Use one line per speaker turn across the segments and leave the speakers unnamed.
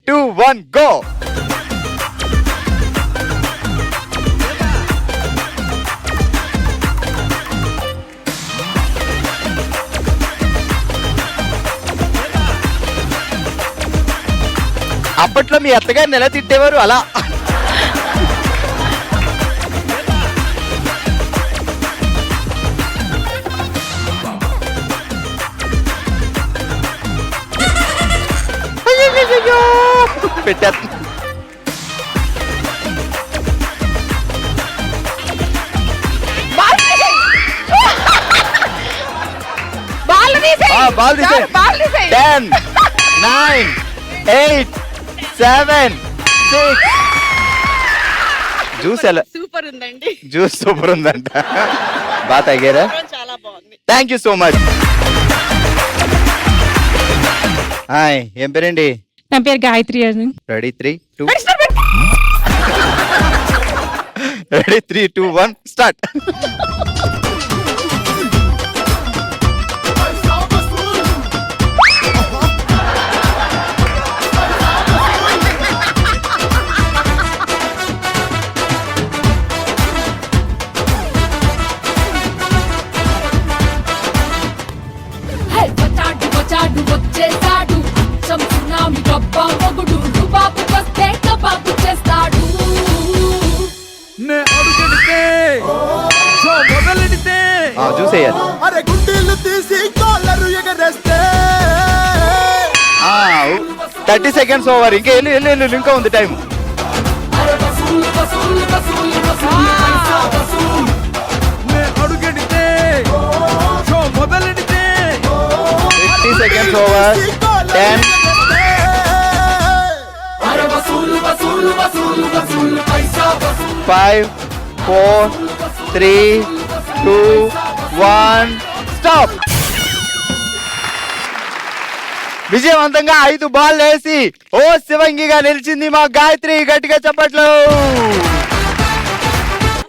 2 1 go. అప్పట్లో మీ అత్తగారిని ఎలా తిట్టేవారు అలా? పెట్టారు. బాల్ తీసే. 10 9 8 7 6. జ్యూస్ ఎలా
సూపర్ ఉందండి.
జ్యూస్ సూపర్ ఉందంట. బాగా తాగారా?
చాలా బాగుంది.
Thank you so much. Hi, ఏం పేరండి?
నా పేరు గాయత్రి అని.
Ready 3 2 ready 3 2 1 start.
వచ్చేసాడు అచ్చం సునామీ గబ్బా మొగుడు రుబాబు వస్తే కబాబు చేస్తాడు.
చూసేయాలి.
అరే గుండీలు తీసి కాలరు ఎగరేస్తే
30 సెకండ్స్ ఓవర్. ఇంకా వెళ్ళు ఇంకా ఉంది టైం.
అరే వసూలు వసూలు వసూలు వసూలు పైసా వసూలు.
50 సెకండ్స్ ఓవర్. 10
అరే వసూలు వసూలు వసూలు వసూలు పైసా వసూలు.
5 4 3 2 1 స్టాప్. విజయవంతంగా 5 బాల్ వేసి ఓ శివంగిగా నిలిచింది మా గాయత్రి. గట్టిగా చప్పట్లు.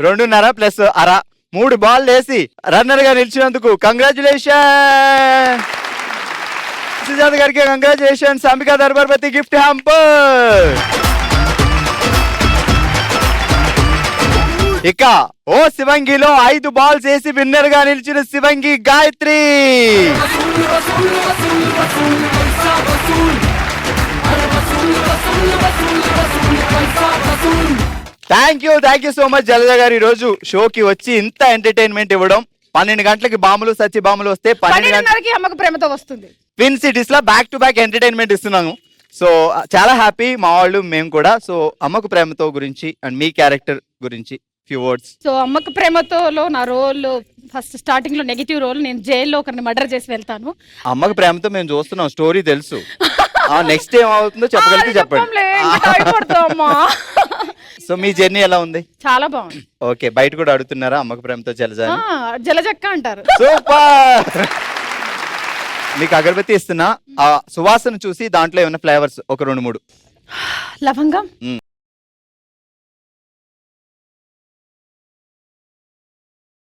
2.5 ప్లస్ అర 3 బాల్ వేసి రన్నర్ గా నిలిచినందుకు కంగ్రాచులేషన్. సుజాత గారికి congratulation. Ambika Darbarbatti gift hamper. ఇక ఓ శివంగిలో 5 బాల్స్ వేసి విన్నర్ గా నిలిచిన Shivangi Gayatri. Thank you so much Jalaja గారు. ఈ రోజు షోకి వచ్చి ఇంత ఎంటర్టైన్మెంట్ ఇవ్వడం. 12 గంటలకి బాంబులు సచ్చి బాంబులు వస్తే 12 గంటలకి
అమ్మకు ప్రేమతో వస్తుంది.
ట్విన్ సిటీస్ లో బ్యాక్ టు బ్యాక్ ఎంటర్టైన్మెంట్ ఇస్తున్నాము. సో చాలా హ్యాపీ మా వాళ్ళు మేము కూడా. సో అమ్మకు ప్రేమతో గురించి అండ్ మీ క్యారెక్టర్ గురించి ఫ్యూ వర్డ్స్.
సో అమ్మకు ప్రేమతోలో నా రోల్ ఫస్ట్ స్టార్టింగ్ లో నెగిటివ్ రోల్. నేను జైల్లో ఒకరిని మర్డర్ చేసి వెళ్తాను.
అమ్మకు ప్రేమతో మేము చూస్తున్నాం, స్టోరీ తెలుసు. నెక్స్ట్ ఏం అవుతుందో చెప్పగలిగితే చెప్పండి. సో మీ జర్నీ ఎలా ఉంది?
చాలా బాగుంది.
ఓకే, బయట కూడా అడుగుతున్నారా అమ్మకు ప్రేమతో జలజ?
జలజక్క అంటారు.
సూపర్. మీకు అగరబత్తి ఇస్తున్నా. ఆ సువాసన చూసి దాంట్లో ఏమైనా ఫ్లేవర్స్ ఒక 2 3.
లవంగం,